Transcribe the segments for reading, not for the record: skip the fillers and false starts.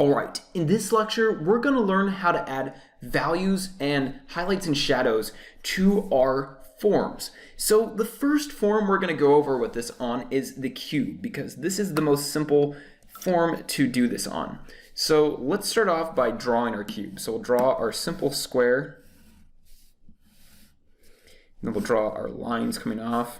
Alright, in this lecture, we're going to learn how to add values and highlights and shadows to our forms. So the first form we're going to go over with this on is the cube, because this is the most simple form to do this on. So let's start off by drawing our cube. So we'll draw our simple square, and then we'll draw our lines coming off,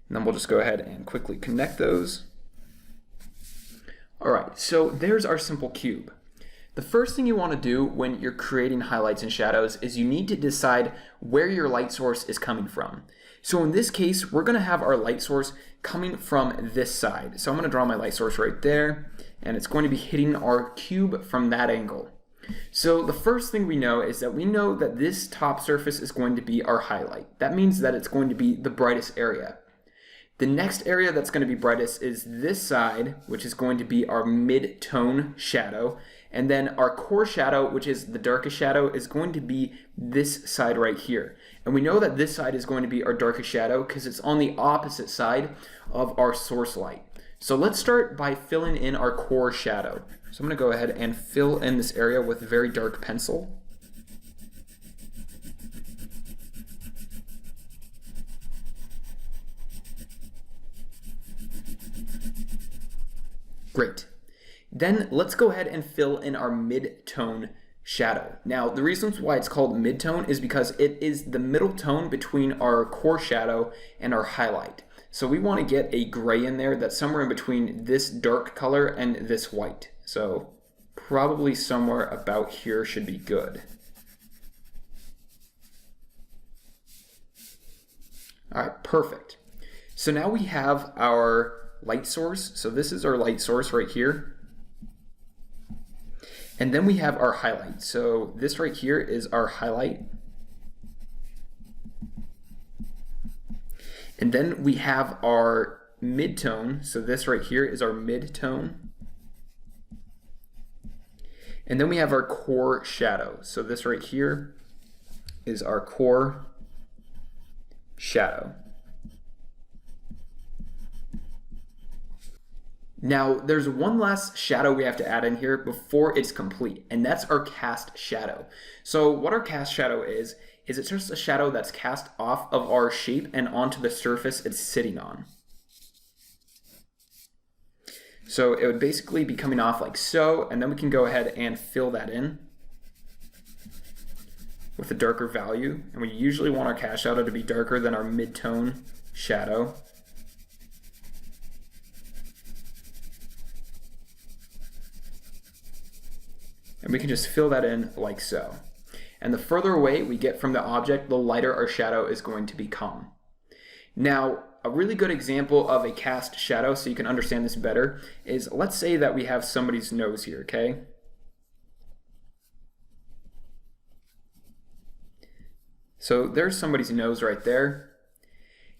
and then we'll just go ahead and quickly connect those. Alright, so there's our simple cube. The first thing you want to do when you're creating highlights and shadows is you need to decide where your light source is coming from. So in this case, we're going to have our light source coming from this side. So I'm going to draw my light source right there, and it's going to be hitting our cube from that angle. So the first thing we know is that we know that this top surface is going to be our highlight. That means that it's going to be the brightest area. The next area that's going to be brightest is this side, which is going to be our mid-tone shadow. And then our core shadow, which is the darkest shadow, is going to be this side right here. And we know that this side is going to be our darkest shadow because it's on the opposite side of our source light. So let's start by filling in our core shadow. So I'm going to go ahead and fill in this area with a very dark pencil. Great. Then let's go ahead and fill in our mid-tone shadow. Now, the reasons why it's called mid-tone is because it is the middle tone between our core shadow and our highlight. So we want to get a gray in there that's somewhere in between this dark color and this white. So probably somewhere about here should be good. All right, perfect. So now we have our light source. So this is our light source right here. And then we have our highlight. So this right here is our highlight. And then we have our mid-tone. So this right here is our mid-tone. And then we have our core shadow. So this right here is our core shadow. Now, there's one last shadow we have to add in here before it's complete, and that's our cast shadow. So what our cast shadow is it's just a shadow that's cast off of our shape and onto the surface it's sitting on. So it would basically be coming off like so, and then we can go ahead and fill that in with a darker value. And we usually want our cast shadow to be darker than our mid-tone shadow. And we can just fill that in like so. And the further away we get from the object, the lighter our shadow is going to become. Now, a really good example of a cast shadow, so you can understand this better, is let's say that we have somebody's nose here, okay? So there's somebody's nose right there.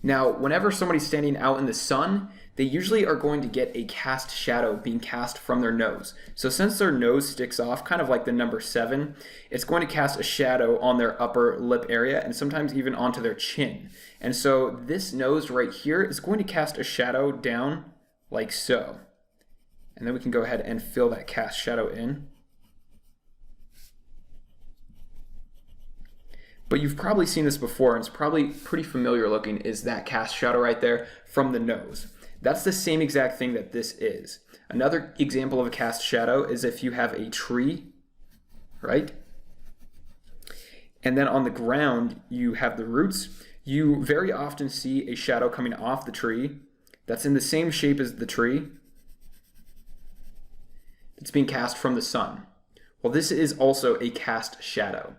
Now, whenever somebody's standing out in the sun, they usually are going to get a cast shadow being cast from their nose. So since their nose sticks off, kind of like the number 7, it's going to cast a shadow on their upper lip area and sometimes even onto their chin. And so this nose right here is going to cast a shadow down like so. And then we can go ahead and fill that cast shadow in. But you've probably seen this before, and it's probably pretty familiar looking, is that cast shadow right there from the nose. That's the same exact thing that this is. Another example of a cast shadow is if you have a tree, right? And then on the ground, you have the roots. You very often see a shadow coming off the tree that's in the same shape as the tree. It's being cast from the sun. Well, this is also a cast shadow.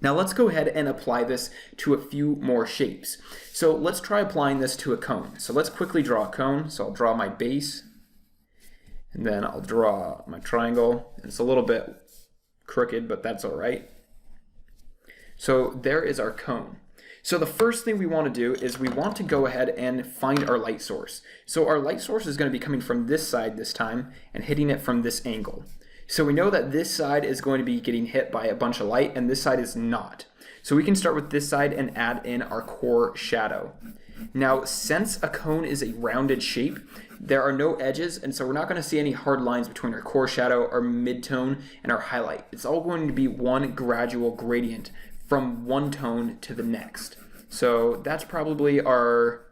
Now let's go ahead and apply this to a few more shapes. So let's try applying this to a cone. So let's quickly draw a cone. So I'll draw my base, and then I'll draw my triangle. It's a little bit crooked, but that's all right. So there is our cone. So the first thing we want to do is we want to go ahead and find our light source. So our light source is going to be coming from this side this time and hitting it from this angle. So we know that this side is going to be getting hit by a bunch of light and this side is not. So we can start with this side and add in our core shadow. Now, since a cone is a rounded shape, there are no edges, and so we're not going to see any hard lines between our core shadow, our midtone, and our highlight. It's all going to be one gradual gradient from one tone to the next. So that's probably our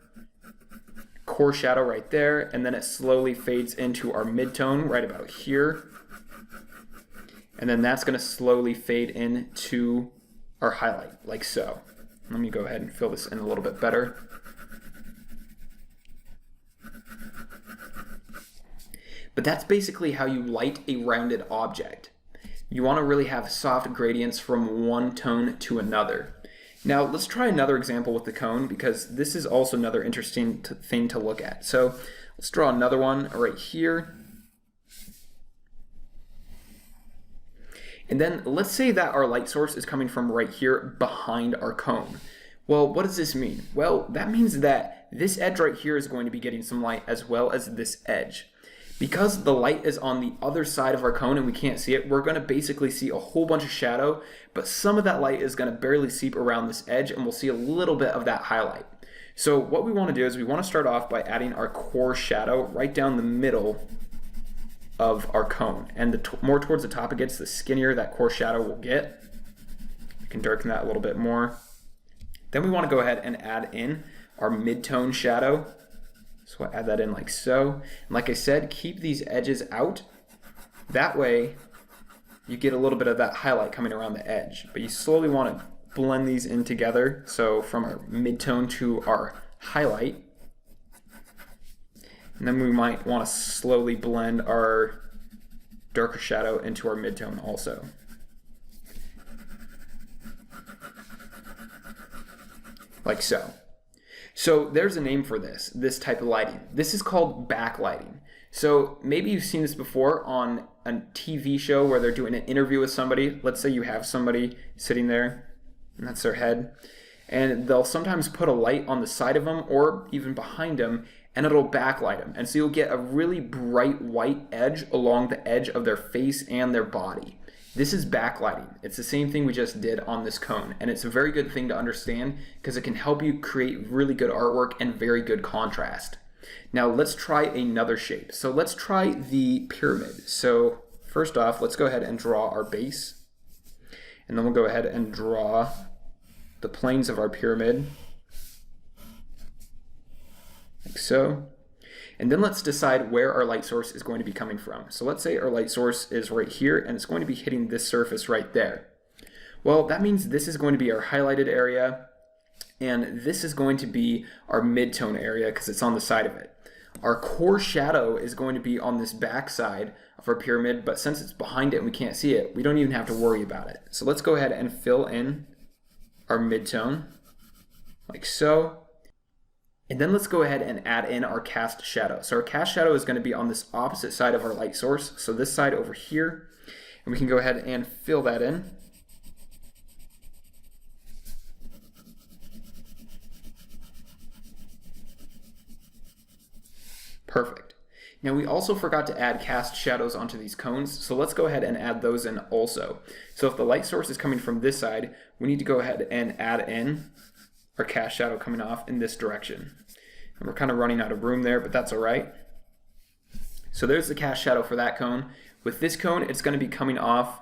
core shadow right there, and then it slowly fades into our midtone right about here. And then that's going to slowly fade into our highlight, like so. Let me go ahead and fill this in a little bit better. But that's basically how you light a rounded object. You want to really have soft gradients from one tone to another. Now let's try another example with the cone, because this is also another interesting thing to look at. So let's draw another one right here. And then let's say that our light source is coming from right here behind our cone. Well, what does this mean? Well, that means that this edge right here is going to be getting some light, as well as this edge. Because the light is on the other side of our cone and we can't see it, we're going to basically see a whole bunch of shadow, but some of that light is going to barely seep around this edge, and we'll see a little bit of that highlight. So what we want to do is we want to start off by adding our core shadow right down the middle of our cone. And the more towards the top it gets, the skinnier that core shadow will get. We can darken that a little bit more. Then we want to go ahead and add in our mid-tone shadow. So I'll add that in like so. And like I said, keep these edges out. That way you get a little bit of that highlight coming around the edge. But you slowly want to blend these in together. So from our mid-tone to our highlight. And then we might want to slowly blend our darker shadow into our mid-tone also. Like so. So there's a name for this type of lighting. This is called backlighting. So maybe you've seen this before on a TV show where they're doing an interview with somebody. Let's say you have somebody sitting there, and that's their head. And they'll sometimes put a light on the side of them or even behind them, and it'll backlight them. And so you'll get a really bright white edge along the edge of their face and their body. This is backlighting. It's the same thing we just did on this cone, and it's a very good thing to understand because it can help you create really good artwork and very good contrast. Now let's try another shape. So let's try the pyramid. So first off, let's go ahead and draw our base, and then we'll go ahead and draw the planes of our pyramid, like so. And then let's decide where our light source is going to be coming from. So let's say our light source is right here, and it's going to be hitting this surface right there. Well, that means this is going to be our highlighted area, and this is going to be our mid-tone area because it's on the side of it. Our core shadow is going to be on this back side of our pyramid, but since it's behind it and we can't see it, we don't even have to worry about it. So let's go ahead and fill in our mid-tone, like so. And then let's go ahead and add in our cast shadow. So our cast shadow is going to be on this opposite side of our light source. So this side over here. And we can go ahead and fill that in. Perfect. Now we also forgot to add cast shadows onto these cones. So let's go ahead and add those in also. So if the light source is coming from this side, we need to go ahead and add in our cast shadow coming off in this direction. And we're kind of running out of room there, but that's all right. So there's the cast shadow for that cone. With this cone, it's going to be coming off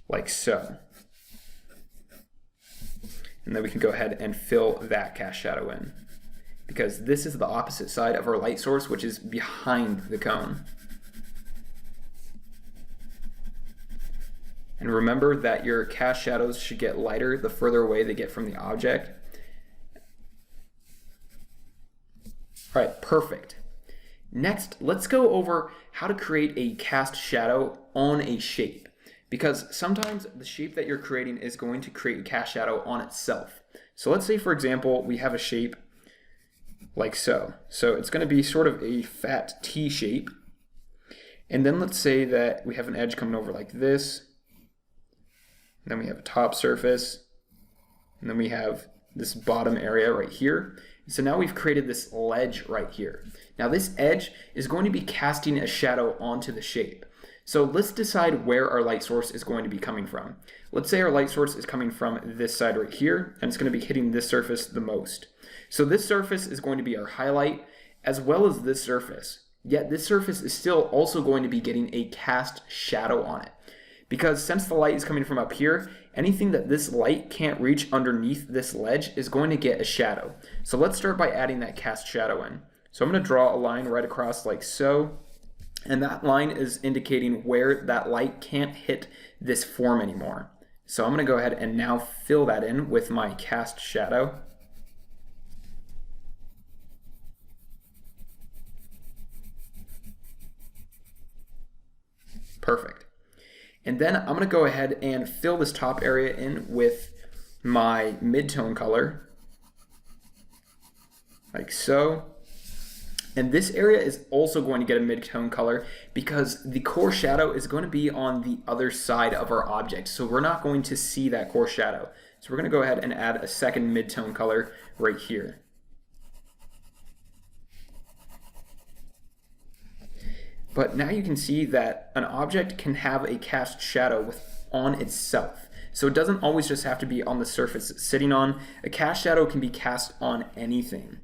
like so. And then we can go ahead and fill that cast shadow in, because this is the opposite side of our light source, which is behind the cone. And remember that your cast shadows should get lighter the further away they get from the object. All right, perfect. Next, let's go over how to create a cast shadow on a shape, because sometimes the shape that you're creating is going to create a cast shadow on itself. So let's say, for example, we have a shape like so. So it's going to be sort of a fat T shape. And then let's say that we have an edge coming over like this. And then we have a top surface. And then we have this bottom area right here. So now we've created this ledge right here. Now this edge is going to be casting a shadow onto the shape. So let's decide where our light source is going to be coming from. Let's say our light source is coming from this side right here, and it's going to be hitting this surface the most. So this surface is going to be our highlight, as well as this surface. Yet this surface is still also going to be getting a cast shadow on it. Because since the light is coming from up here, anything that this light can't reach underneath this ledge is going to get a shadow. So let's start by adding that cast shadow in. So I'm going to draw a line right across like so. And that line is indicating where that light can't hit this form anymore. So I'm going to go ahead and now fill that in with my cast shadow. Perfect. And then I'm going to go ahead and fill this top area in with my mid-tone color, like so. And this area is also going to get a mid-tone color because the core shadow is going to be on the other side of our object. So we're not going to see that core shadow. So we're going to go ahead and add a second mid-tone color right here. But now you can see that an object can have a cast shadow on itself. So it doesn't always just have to be on the surface it's sitting on. A cast shadow can be cast on anything.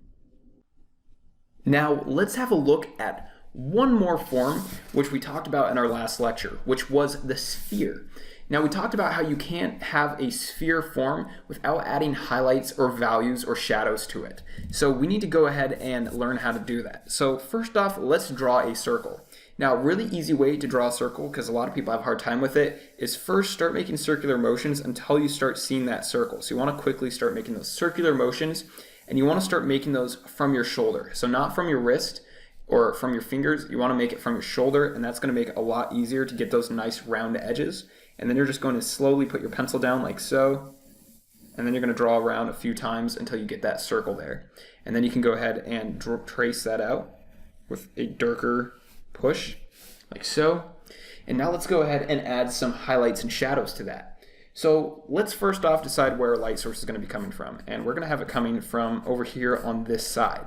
Now let's have a look at one more form which we talked about in our last lecture, which was the sphere. Now we talked about how you can't have a sphere form without adding highlights or values or shadows to it. So we need to go ahead and learn how to do that. So first off, let's draw a circle. Now, a really easy way to draw a circle, because a lot of people have a hard time with it, is first start making circular motions until you start seeing that circle. So you want to quickly start making those circular motions, and you want to start making those from your shoulder. So not from your wrist or from your fingers, you want to make it from your shoulder, and that's going to make it a lot easier to get those nice round edges. And then you're just going to slowly put your pencil down like so, and then you're going to draw around a few times until you get that circle there. And then you can go ahead and trace that out with a darker push, like so. And now let's go ahead and add some highlights and shadows to that. So let's first off decide where our light source is going to be coming from. And we're going to have it coming from over here on this side.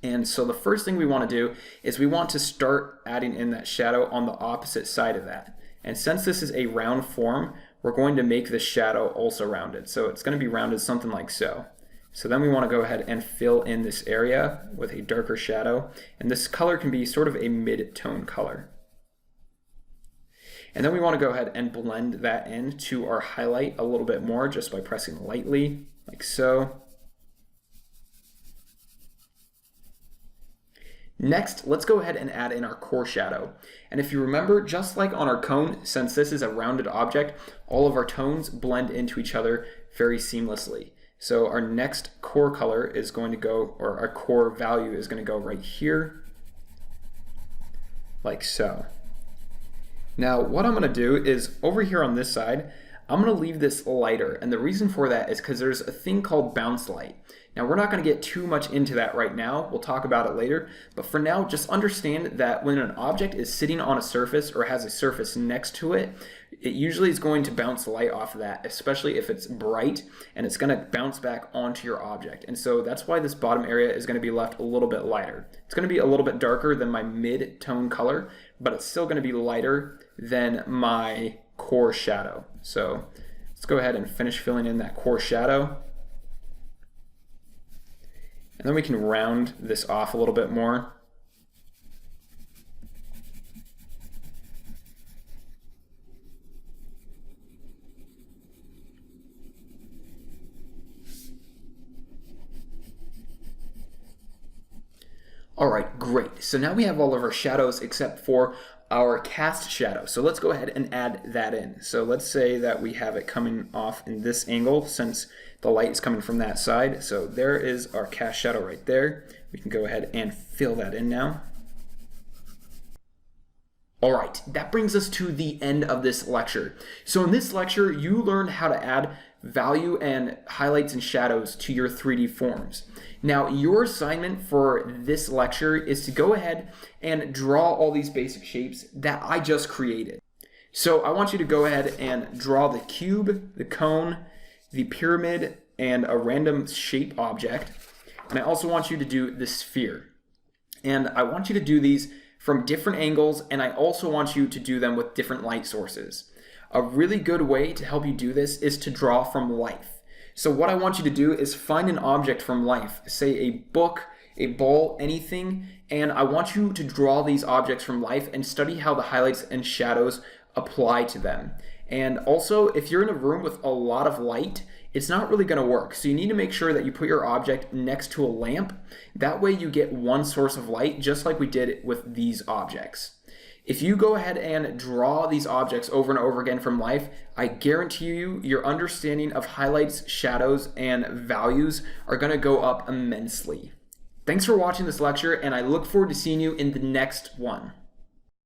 And so the first thing we want to do is we want to start adding in that shadow on the opposite side of that. And since this is a round form, we're going to make the shadow also rounded. So it's going to be rounded something like so. So then we want to go ahead and fill in this area with a darker shadow. And this color can be sort of a mid-tone color. And then we want to go ahead and blend that into our highlight a little bit more just by pressing lightly, like so. Next, let's go ahead and add in our core shadow. And if you remember, just like on our cone, since this is a rounded object, all of our tones blend into each other very seamlessly. So our next core color is going to go, or our core value is going to go right here, like so. Now what I'm going to do is over here on this side, I'm going to leave this lighter, and the reason for that is because there's a thing called bounce light. Now we're not going to get too much into that right now, we'll talk about it later, but for now just understand that when an object is sitting on a surface or has a surface next to it, it usually is going to bounce light off of that, especially if it's bright, and it's going to bounce back onto your object. And so that's why this bottom area is going to be left a little bit lighter. It's going to be a little bit darker than my mid-tone color, but it's still going to be lighter than my core shadow. So let's go ahead and finish filling in that core shadow. And then we can round this off a little bit more. All right, great. So now we have all of our shadows except for our cast shadow. So let's go ahead and add that in. So let's say that we have it coming off in this angle since the light is coming from that side. So there is our cast shadow right there. We can go ahead and fill that in now. All right, that brings us to the end of this lecture. So in this lecture, you learned how to add value and highlights and shadows to your 3D forms. Now, your assignment for this lecture is to go ahead and draw all these basic shapes that I just created. So I want you to go ahead and draw the cube, the cone, the pyramid, and a random shape object. And I also want you to do the sphere. And I want you to do these from different angles, and I also want you to do them with different light sources. A really good way to help you do this is to draw from life. So what I want you to do is find an object from life, say a book, a ball, anything, and I want you to draw these objects from life and study how the highlights and shadows apply to them. And also, if you're in a room with a lot of light, it's not really going to work. So you need to make sure that you put your object next to a lamp. That way you get one source of light, just like we did with these objects. If you go ahead and draw these objects over and over again from life, I guarantee you your understanding of highlights, shadows, and values are going to go up immensely. Thanks for watching this lecture, and I look forward to seeing you in the next one.